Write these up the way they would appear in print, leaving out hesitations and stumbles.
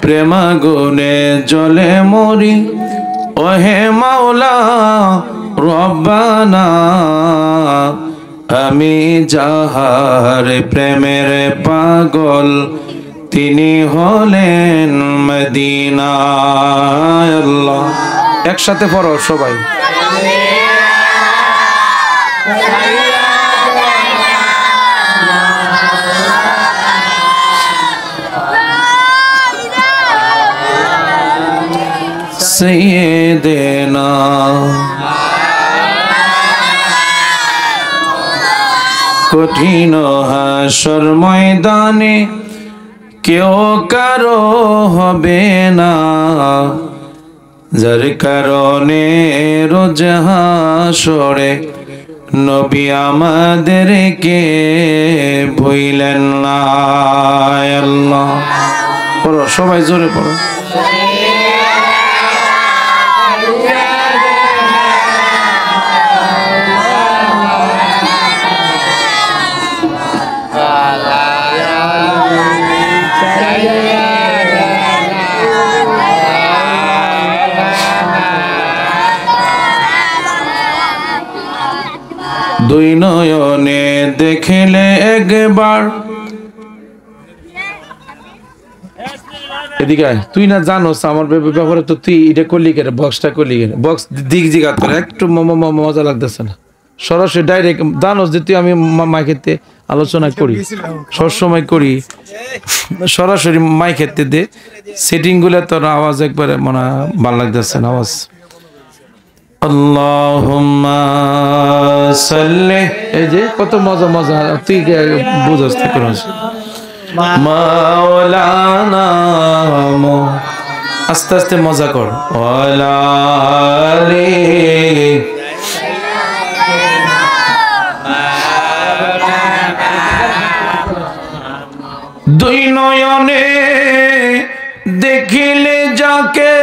প্রেমাগুনে জলে মরি ওহে মাওলা রব্বানা আমি যাহার প্রেমের পাগল তিনি হলেন মদিনা আল্লাহ একসাথে পড়ো সবাই সৈয়দেনা কঠিন হাসর ময়দানে কেউ কারো হবে না যার কারণে রোজ হাসরে নবী আমাদেরকে ভুইলেন না আল্লাহ পড়ো সবাই জোরে পড়ো দুই নয়নে দেখলে একবার এদিকে তুই না জানোস আমার ব্যাপারে তো তুই এটা করলি কেন বক্সটা করলি কেন বক্স দিক জিগাত করে একটু মজা লাগতেছে না সরাসরি ডাইরেক্ট জানোস যে তুই আমি মাইকেতে আলোচনা করি সবসময় করি সরাসরি মাইকেতে দে সেটিং গুলো তোর আওয়াজ একবারে মনে ভালো লাগতেছে না আওয়াজ আল্লাহুম্মা সাল্লি এই যে কত মজা তুই বুঝাস তুই করস মাওলানা আস্তে আস্তে মজা কর ওয়ালা আলি দুই নয়নে দেখিলে যাকে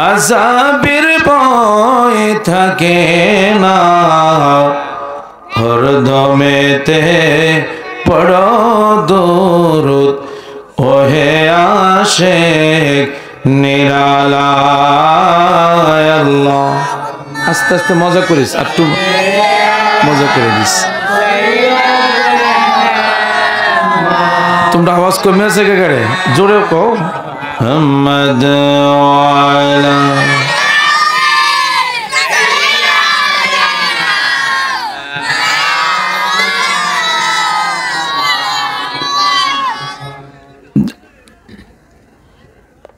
আযাবের ভয় থাকে না হরদমেতে পড়ো দরুদ ওহে আশিক নিরালায় আল্লাহ আস্তে আস্তে মজা করিস একটু মজা করে দিস তোমরা আওয়াজ কমে আছে কে করে জোরে কও মুহাম্মদ ওয়ালা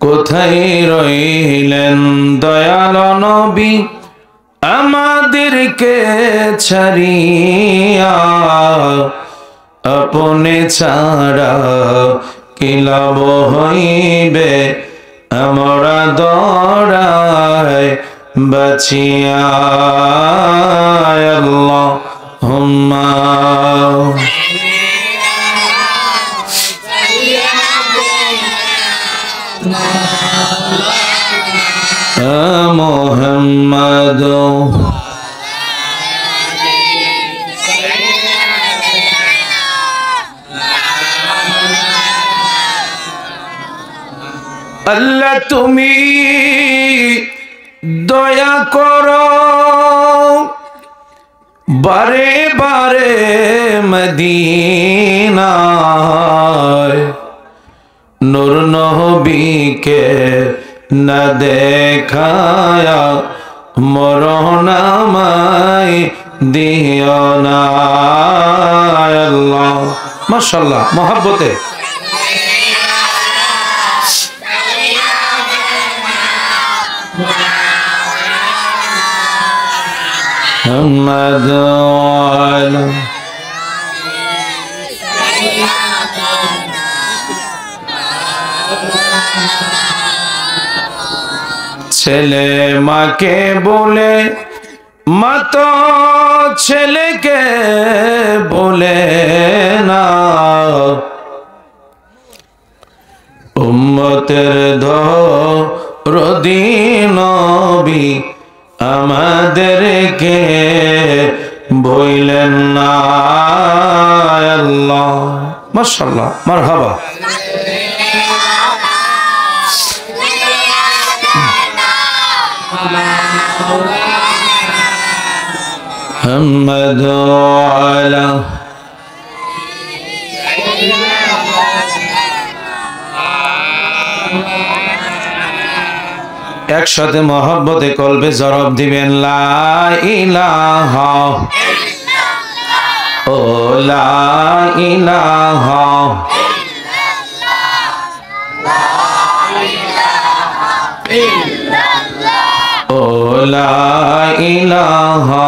কোথায় রইলেন দয়াল নবী আমাদেরকে ছাড়িয়া আপনে ছাড়া কি লাভ হইবে আমরা দৌড়াই বাঁচিয়া আল্লাহুম্মা মুহাম্মদ আল্লাহ তুমি দয়া করো বারে বারে মদিনায় নূর নবীকে না দেখায়া মরণ আমায় দিও না আল্লাহ মাশাআল্লাহ মহব্বতে মুহাম্মদ ওয়ালা ছেলে মাকে বলে মা তো ছেলেকে বলে না উম্মতের দরদি নবী আমাদেরকে বইলেন না আল্লাহ মাশাআল্লাহ মারহাবা محمد وعلى একসাথে মহব্বতে কলবে জবাব দিবেন লা ইলাহা ও লা ইলাহা ও লা ইলাহা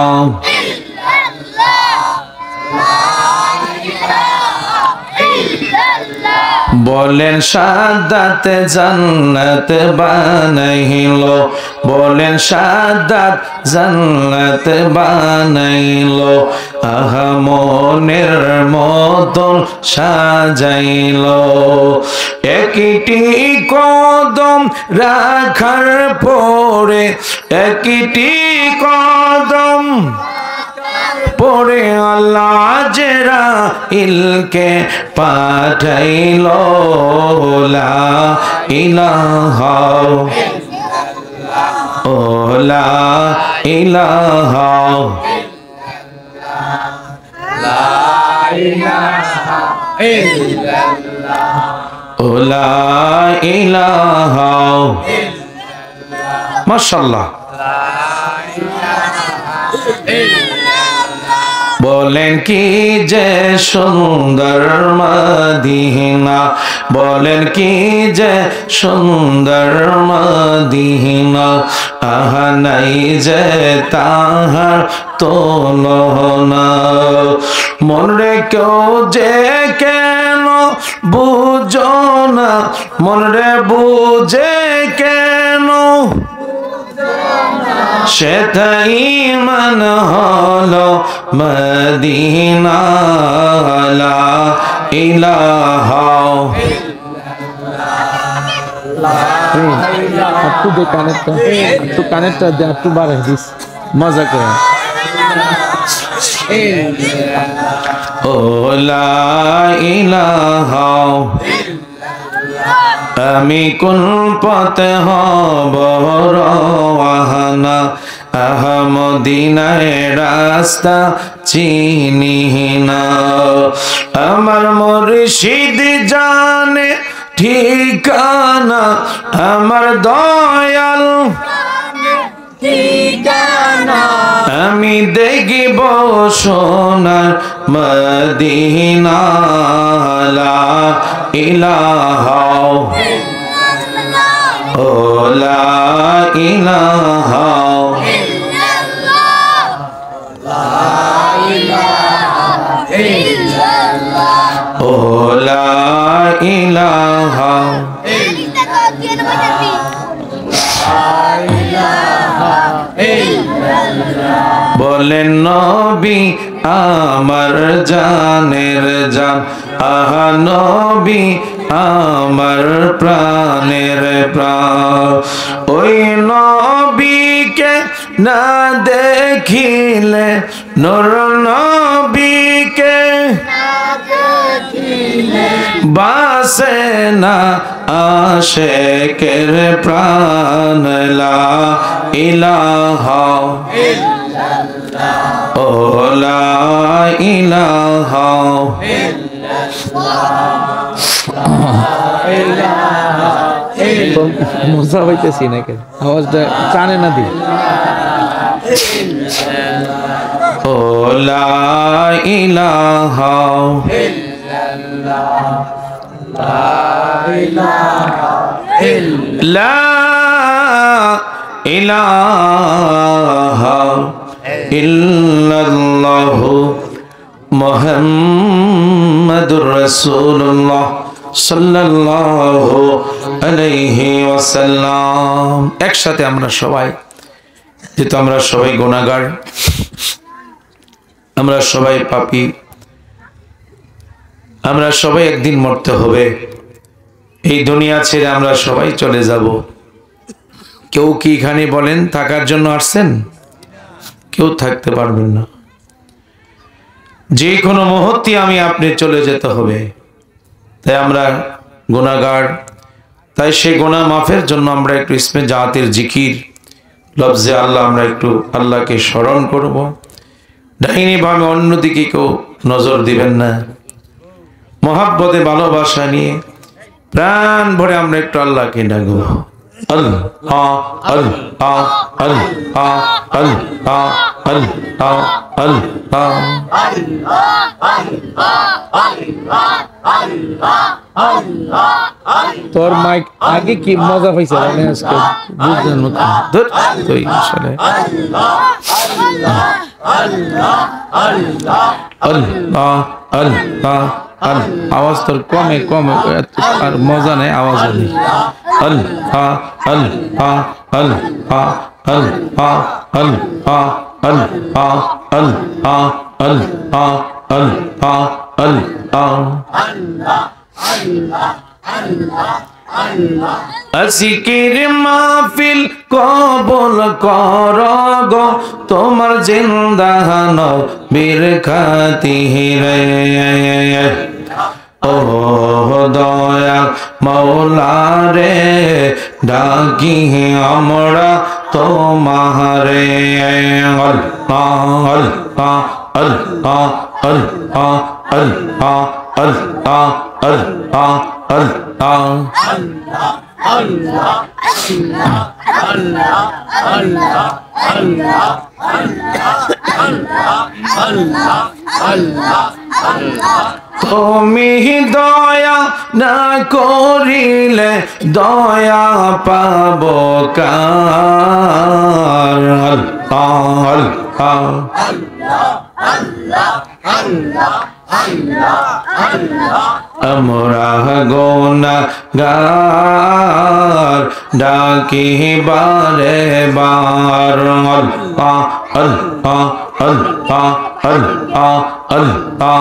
বলেন শাহাদাতে জান্নাত বানাইলো বলেন শাহাদাত জান্নাত বানাইলো আহা মনের মতন সাজাইলো একটি কদম রাখার পরে একটি কদম পরে আল্লাহ জেরা ইলকে পাঠাইলো লা ইলাহা ও লা ইলাহা লা ইলাহা ইল্লাল্লাহ ও লা ইলাহা ইল্লাল্লাহ মাশাআল্লাহ বলেন কি যে সুন্দর মদিনা বলেন কি যে সুন্দর মদিনা আহা নাই যে তাহার তুলনা মনরে কেউ যে কেন বুঝো না মনরে বুঝে কেন সেটাই মান হলো মদিনা লা ইলাহা একটু দে কানেরটা দে একটু বাড়াই দিস মজা করে ও লা ইলাহা আমি কোন পথে হব রওয়ানা আহমদিনায় রাস্তা চিনি না আমার মুর্শিদ জানে ঠিকানা আমার দয়াল ঠিকানা আমি দেখিব সোনার মদিনা লা ইলাহা ও লা ইলাহা ও লা ইলাহা বলেন নবী আমার জানের জান আহা নবী আমার প্রাণের প্রাণ ওই নবীকে না দেখিলে নূর নবীকে বাসে না আশিকের প্রাণ লা ইলাহা ও লা ইলাহা মজা হইতেছি না কেন আওয়াজটা কানে না দি ও লা ইলাহা লা ইলাহা ইল্লাল্লাহ মুহাম্মাদুর রাসূলুল্লাহ সাল্লাল্লাহু আলাইহি ওয়াসাল্লাম একসাথে আমরা সবাই যেহেতু আমরা সবাই গুনাহগার আমরা সবাই পাপী আমরা সবাই একদিন মরতে হবে এই দুনিয়া ছেড়ে আমরা সবাই চলে যাব কেউ কি এখানে বলেন থাকার জন্য আসছেন কেউ থাকতে পারবেন না যে কোনো মুহূর্তে আমি আপনি চলে যেতে হবে তাই আমরা গুনাহগার তাই সেই গুনাহ মাফের জন্য আমরা একটু ইসমে জাতের জিকির লফজে আল্লাহ আমরা একটু আল্লাহকে স্মরণ করব। ডাইনি ভাবে অন্যদিকে কেউ নজর দিবেন না। মহাব্বতে ভালোবাসা নিয়ে প্রাণ ভরে আমরা একটু আল্লাহকে ডাকবো। আল্লাহ আল্লাহ আল্লাহ আল্লাহ আল্লাহ আল্লাহ। তোর মাইক আগে কি মজা পাইছে মানে আজকে বুঝলেন মতো ধর তুই আসলে আল্লাহ আল্লাহ আওয়াজ তোর কমে কমে আর মজা নেই, আওয়াজ নেই। আল্লাহ আল্লাহ আল্লাহ আল্লাহ আল্লাহ আল্লাহ আল্লাহ আল্লাহ আল্লাহ আল্লাহ। আজকের মাহফিল কবুল কর গো তোমার জিন্দা নবীর খাতিরে। ও দয়া মৌলা রে ডাকি আমরা তোমারে। আল্লাহ আল্লাহ আল্লাহ আল্লাহ আল্লাহ আল্লাহ আল্লাহ আল্লাহ আল্লাহ তুমি দয়া না করিলে দয়া পাব কার। আল্লাহ আমরা গুনাহগার ডাকি বারে বার। আল্লাহ আল্লাহ আল্লাহ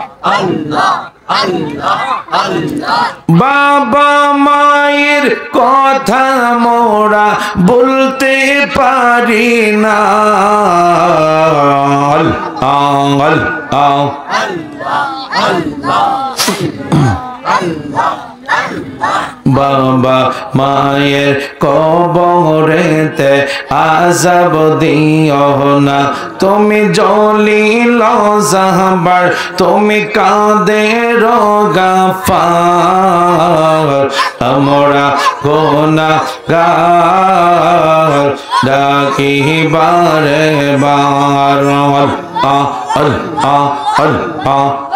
আল্লাহ আল্লাহ আল্লাহ বাবা মায়ের কথা মোরা বলতে পারি না। বাবা মায়ের কবরেতে আযাব দিও না, তুমি জলিল জাহবার, তুমি কাদের গাফার। আমরা গুনাহগার ডাকি বারে বার। আল্লাহ আল্লাহ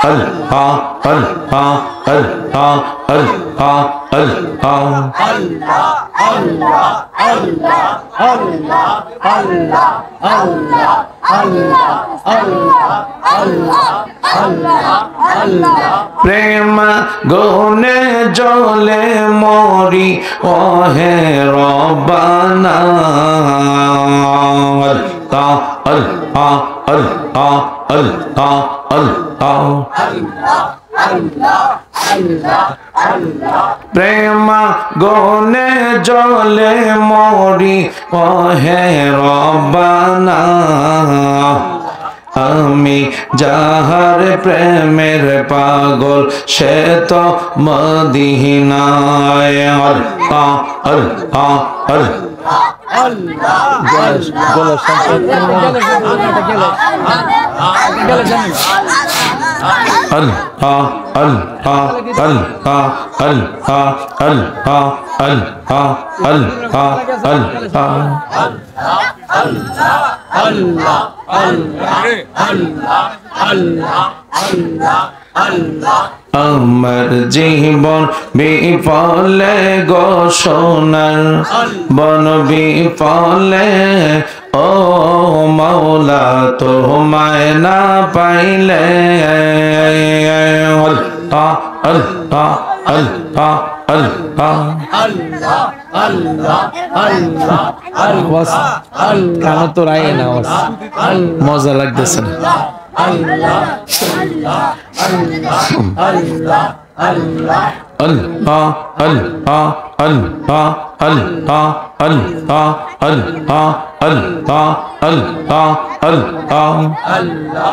আল্লাহ আল্লাহ আল্লাহ আল্লাহ আল্লাহ প্রেম গুনে জ্বলে মরি ওহে রব্বানা। আল্লাহ আল্লাহ আল্লাহ আল্লাহ আল্লাহ প্রেম গুনে জ্বলে মরি ওহে রব্বানা। আমি যাহার প্রেমের পাগল সে তো মদিনায়। আল্লাহ আল্লাহ আমার জীবন বিফলে গো সোনার বন বিফলে, ও মাওলা তোমায় না পাইলে। আল্লাহ আল্লাহ আল্লাহ আল্লাহ কেন তো রায় না মজা লাগতেছে না। আল্লাহ আল্লাহ আল্লাহ আল্লাহ আল্লাহ আল্লাহ আল্লাহ আল্লাহ আল্লাহ আল্লাহ আল্লাহ আল্লাহ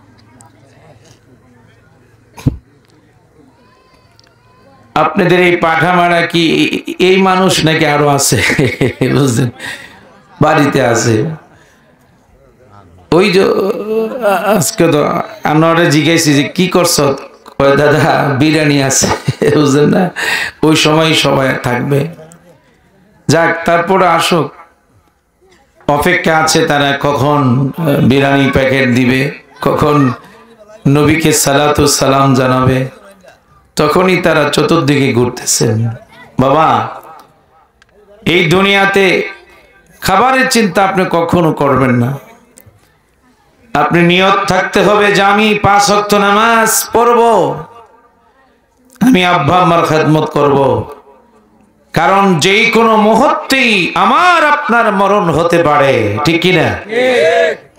আপনাদের এই পাঠামারা কি এই মানুষ নাকি আরো আছে? বুঝলেন, বাড়িতে আছে। ওই যে আজকে তো আমরা জিজ্ঞাসি যে কি করছো, কয় দাদা বিরিয়ানি আছে। বুঝলেন না, ওই সময় সবাই থাকবে। যাক, তারপরে আসুক, অপেক্ষা আছে তারা কখন বিরিয়ানি প্যাকেট দিবে, কখন নবীকে সালাতু সালাম জানাবে, তখনই তারা চতুর্দিকে ঘুরতেছেন। বাবা, এই দুনিয়াতে খাবারের চিন্তা আপনি কখনো করবেন না। আপনি নিয়ত থাকতে হবে যে আমি 5 ওয়াক্ত নামাজ পড়ব, আমি আব্বা আম্মার খেদমত করব, কারণ যেই কোনো মুহূর্তেই আমার আপনার মরণ হতে পারে, ঠিক কি না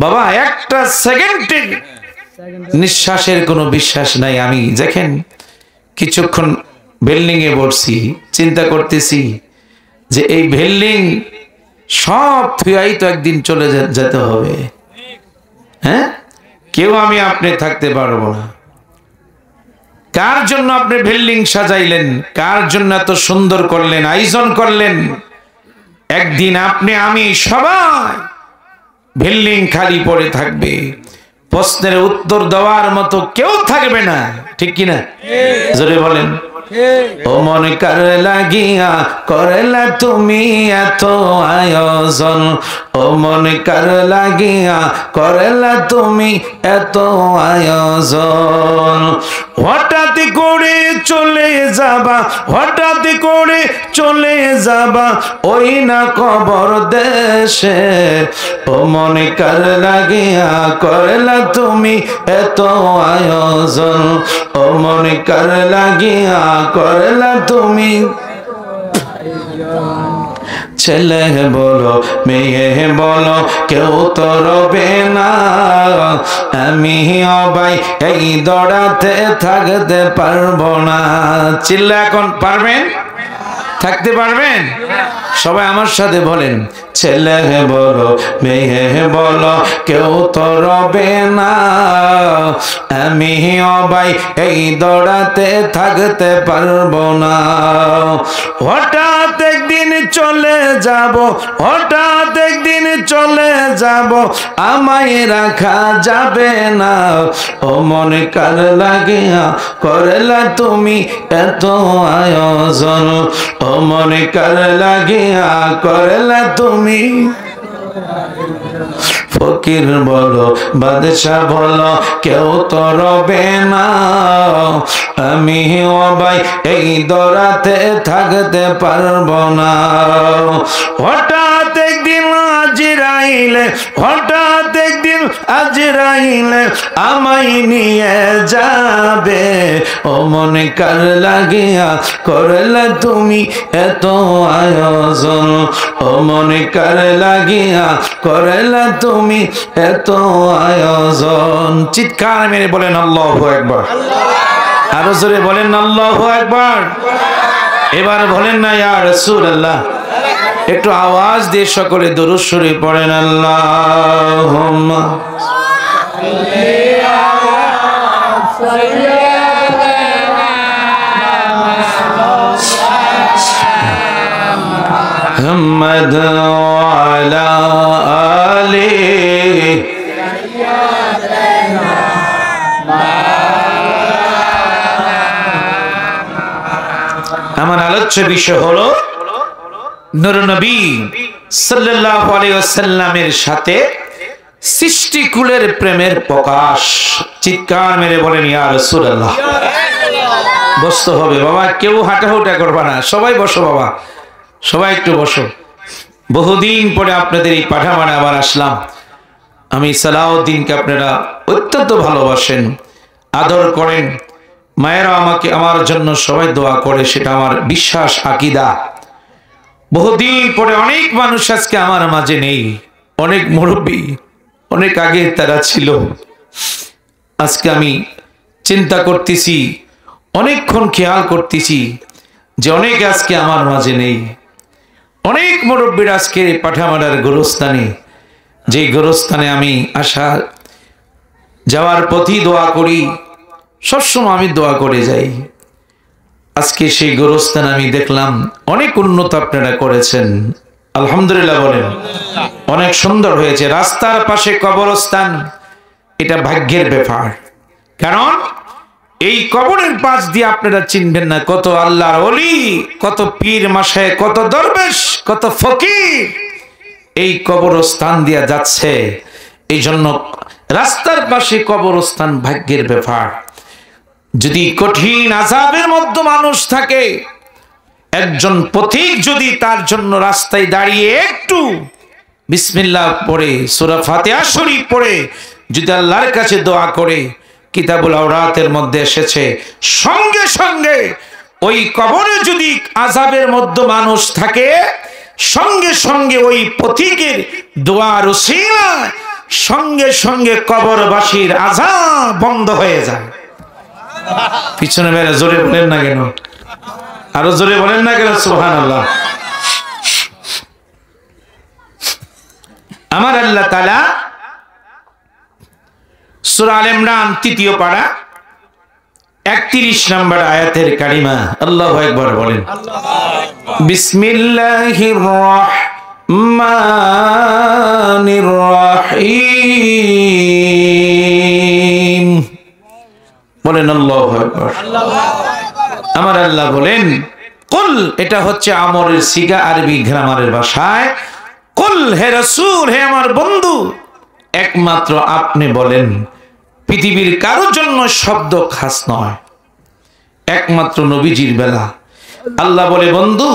বাবা? একটা সেকেন্ডের নিঃশ্বাসের কোনো বিশ্বাস নাই। আমি দেখেন কিছুক্ষণ বিল্ডিং এ বসছি, চিন্তা করতেছি যে এই বিল্ডিং সব থুয়াই তো একদিন চলে যেতে হবে। হ্যাঁ, কেউ আমি আপনি থাকতে পারবো না। কার জন্য আপনি বিল্ডিং সাজাইলেন, কার জন্য এত সুন্দর করলেন, আয়োজন করলেন? একদিন আপনি আমি সবাই বিল্ডিং খালি পড়ে থাকবে, প্রশ্নের উত্তর দেওয়ার মতো কেউ থাকবে না, ঠিক কিনা? জোরে বলেন। ও মন কার লাগিয়া করলা তুমি এত আয়োজন, ও মন কার লাগিয়া করলা তুমি এত আয়োজন। হঠাৎ করে চলে যাবা, হঠাৎ করে চলে যাবা ওই না কবর দেশে, ও মন কার লাগিয়া করলা তুমি এত আয়োজন, ও মন কার লাগিয়া করলা তুমি। ছেলে বলো মেয়ে বলো কেউ তো রবে না, আমি অবাই এই দৌড়াতে থাকতে পারবো না। চিল্লা এখন পারবেন? থাকতে পারবেন? সবাই আমার সাথে বলেন, ছেলে বলো মেয়ে বলো কেউ তো রবে না, আমি অবাই এই দৌড়াতে থাকতে পারবো না। হঠাৎ একদিন চলে যাব, হঠাৎ একদিন চলে যাব, আমায় রাখা যাবে না, ও মনে কার লাগিয়া করলা তুমি এত আয়োজন, ও মনে কার লাগিয়া করলা তুমি। ফকির বলো বাদশা বলো কেউ তো রবে না, আমি অবাই এই দৌড়াতে থাকতে পারবো না। হঠাৎ একদিন আজরাইলে, হঠাৎ একদিন আজরাইলে আমায় নিয়ে যাবে, ও মনে কার লাগিয়া করলা তুমি এত আয়োজন, ও মনে কার লাগিয়া করলা তুমি এত আয়োজন। চিৎকার মেরে বলেন আল্লাহু আকবার। আরো জোরে বলেন আল্লাহু আকবার। এবার বলেন না ইয়া রাসূলুল্লাহ। একটু আওয়াজ দিয়ে সকলে দরুদ শরীফ পড়েন। আল্লাহুম্মা মুহাম্মাদ ওয়া আলা আলিহি। আমার আলোচ্য বিষয় হলো নূর নবী সাল্লাল্লাহু আলাইহি ওয়াসাল্লামের সাথে সৃষ্টিকুলের প্রেমের প্রকাশ। চিৎকার মেরে বলেন ইয়া রাসূলুল্লাহ। বসতে হবে বাবা, কেউ হাঁটাহুটা করবা না, সবাই বসো বাবা, সবাই একটু বসো। বহুদিন পরে আপনাদের এই পাঠামানে আবার আসলাম। আমি সালাউদ্দিনকে আপনারা অত্যন্ত ভালোবাসেন, আদর করেন, মায়েরা আমাকে আমার জন্য সবাই দোয়া করে, সেটা আমার বিশ্বাস, আকীদা। বহুদিন পরে অনেক মানুষ আজকে আমার মাঝে নেই, অনেক মুরব্বী অনেক আগে তারা ছিল। আজকে আমি চিন্তা করতেছি, অনেকক্ষণ খেয়াল করতেছি যে অনেকে আজকে আমার মাঝে নেই। অনেক মুরব্বীর আজকে পাঠামারার গোরস্থানে, যে গোরস্থানে আমি আসা যাওয়ার পথই দোয়া করি, সবসময় আমি দোয়া করে যাই। আজকে সেই গোরস্থান আমি দেখলাম অনেক উন্নত আপনারা করেছেন, আলহামদুলিল্লাহ বলেন। অনেক সুন্দর হয়েছে। রাস্তার পাশে কবরস্থান, এটা ভাগ্যের ব্যাপার। কারণ এই কবরের পাশ দিয়ে আপনারা চিনবেন না কত আল্লাহর ওলি, কত পীর মাশায়েখ, কত দরবেশ, কত ফকির এই কবরস্থান দিয়ে যাচ্ছে। এই জন্য রাস্তার পাশে কবরস্থান ভাগ্যের ব্যাপার। যদি কঠিন আযাবের মধ্যে মানুষ থাকে, একজন পথিক যদি তার জন্য রাস্তায় দাঁড়িয়ে একটু বিসমিল্লাহ পড়ে, সূরা ফাতিহা শরীফ পড়ে যদি আল্লাহর কাছে দোয়া করে, কিতাবুল আওরাতের মধ্যে এসেছে সঙ্গে সঙ্গে ওই কবরে যদি আযাবের মধ্যে মানুষ থাকে, সঙ্গে সঙ্গে ওই পথিকের দোয়ার উসিলায় সঙ্গে সঙ্গে কবরবাসীর আযাব বন্ধ হয়ে যায়। পিছনে বেড়ে জোরে বলেন না কেন? আরো জোরে বলেন না কেন? সুবহানাল্লাহ। আমার আল্লাহ তাআলা সূরা আলে ইমরান ৩য় পারা ৩১ নম্বর আয়াতের কালিমা আল্লাহু আকবার বলেন। বিসমিল্লাহির রাহমানির রাহিম বলেন আল্লাহু আকবার। আমার আল্লাহ বলেন কুল, এটা হচ্ছে আমরের সিগা, আরবি গ্রামারের ভাষায়। কুল, হে রাসূল, হে আমার বন্ধু, একমাত্র আপনি বলেন। পৃথিবীর কারোর জন্য শব্দ খাস নয়, একমাত্র নবীজির বেলা। আল্লাহ বলে বন্ধু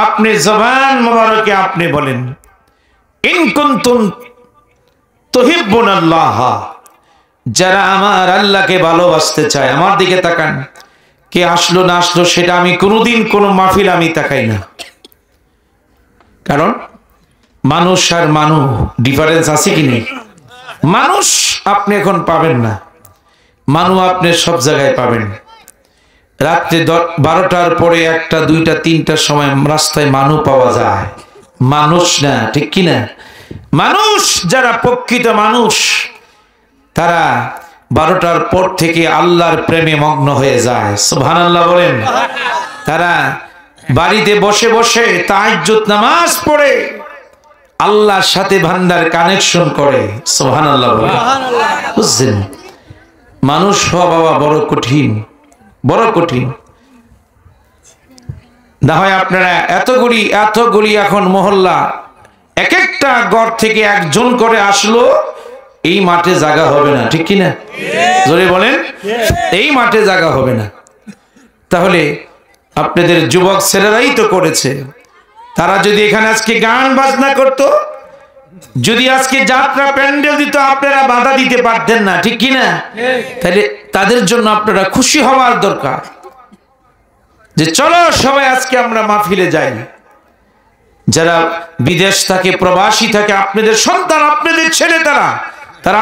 আপনি জবান মোবারকে আপনি বলেন, ইন কুনতুম তুহিব্বুনাল্লাহ, যারা আমার আল্লাহকে ভালোবাসতে চায়। আমার দিকে তাকান, কে আসলো না আসলো সেটা আমি কোনোদিন কোনো মাহফিল আমি তাকাই না। কারণ মানুষ আর মানুষ ডিফারেন্স আছে কি নেই? মানুষ আপনি এখন পাবেন না, মানুষ আপনি সব জায়গায় পাবেন। রাত্রে 12টার পরে 1টা 2টা 3টার সময় রাস্তায় মানুষ পাওয়া যায়, মানুষ না, ঠিক কি না? মানুষ যারা প্রকৃত মানুষ তারা 12টার পর থেকে আল্লাহর প্রেমে মগ্ন হয়ে যায়। সুবহানাল্লাহ বলেন। তারা বাড়িতে বসে বসে তাহাজ্জুদ নামাজ পড়ে আল্লাহর সাথে ভান্ডার কানেকশন করে। সুবহানাল্লাহ বলেন। বুঝছেন? মানুষ হওয়া বাবা বড় কঠিন, বড় কঠিন। না হয় আপনারা এতগুলি এখন মহল্লা, এক একটা ঘর থেকে একজন করে আসলো, এই মাঠে জায়গা হবে না, ঠিক কি না? জোরে বলেন। এই মাঠে জায়গা হবে না। তাহলে আপনাদের যুবক ছেলেরাই তো করেছে। তারা যদি এখানে আজকে গান বাজনা করত, যদি আজকে যাত্রা প্যান্ডেল দিত, আপনারা বাধা দিতে পারতেন না, ঠিক কি না? তাহলে তাদের জন্য আপনারা খুশি হওয়ার দরকার যে চলো সবাই আজকে আমরা মাহফিলে যাই। যারা বিদেশ থাকে, প্রবাসী থাকে, আপনাদের সন্তান, আপনাদের ছেলে, তারা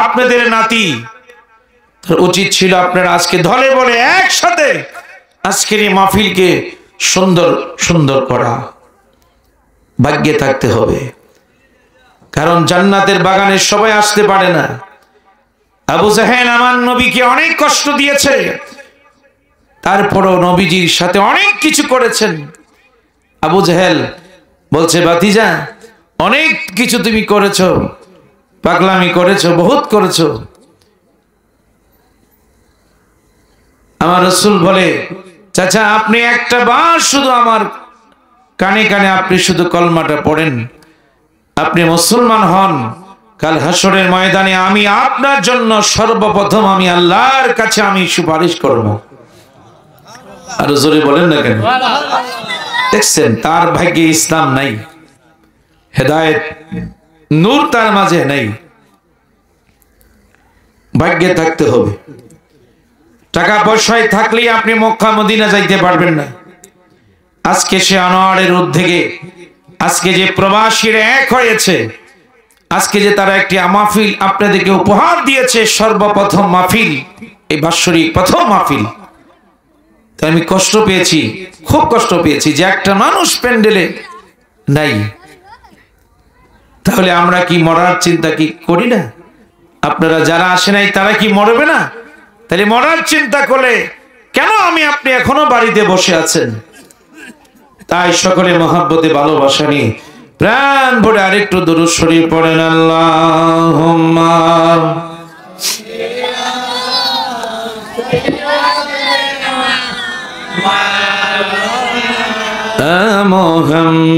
আপনাদের নাতি, উচিত ছিল আপনারা আজকে ধলে বলে একসাথে আজকের এই মাহফিলকে সুন্দর সুন্দর করা। ভাগ্যে থাকতে হবে, কারণ জান্নাতের বাগানে সবাই আসতে পারে না। আবু জাহেল আমার নবীকে অনেক কষ্ট দিয়েছে, তারপরও নবীজির সাথে অনেক কিছু করেছেন। আবু জাহেল বলছে, ভাতিজা অনেক কিছু তুমি করেছো, পাগলামি করেছো, বহুত করেছো। আমার রাসূল বলে, চাচা আপনি একটা বার শুধু আমার কানে কানে আপনি শুধু কলমাটা পড়েন, আপনি মুসলমান হন, কাল হাসরের ময়দানে আমি আপনার জন্য সর্বপ্রথম আমি আল্লাহর কাছে আমি সুপারিশ করব। আর জোরে বলেন না কেন? দেখছেন তার ভাগ্যে ইসলাম নাই, হেদায়েত নূর তার মাঝে নাই। ভাগ্যে থাকতে হবে। টাকা পয়সায় থাকলেই আপনি মক্কা মদিনা যাইতে পারবেন না। আজকে সে আনোয়ারের উদ্যোগে আজকে যে প্রবাসীরা এক হয়েছে, আজকে যে তারা একটি মাহফিল আপনাদেরকে উপহার দিয়েছে, সর্বপ্রথম মাহফিল, এই বাৎসরিক প্রথম মাহফিল। তাই আমি কষ্ট পেয়েছি, খুব কষ্ট পেয়েছি যে একটা মানুষ প্যান্ডেলে নাই। তাহলে আমরা কি মরার চিন্তা কি করি না? আপনারা যারা আসে নাই তারা কি মরবে না? তাহলে মরার চিন্তা করলে কেন আমি আপনি এখনো বাড়িতে বসে আছেন? তাই সকলে মহব্বতে ভালোবাসা নিয়ে প্রাণ ভরে আরেকটু দুরূদ শরীফ পড়েন। আল্লাহুম্মা মুহাম্মাদ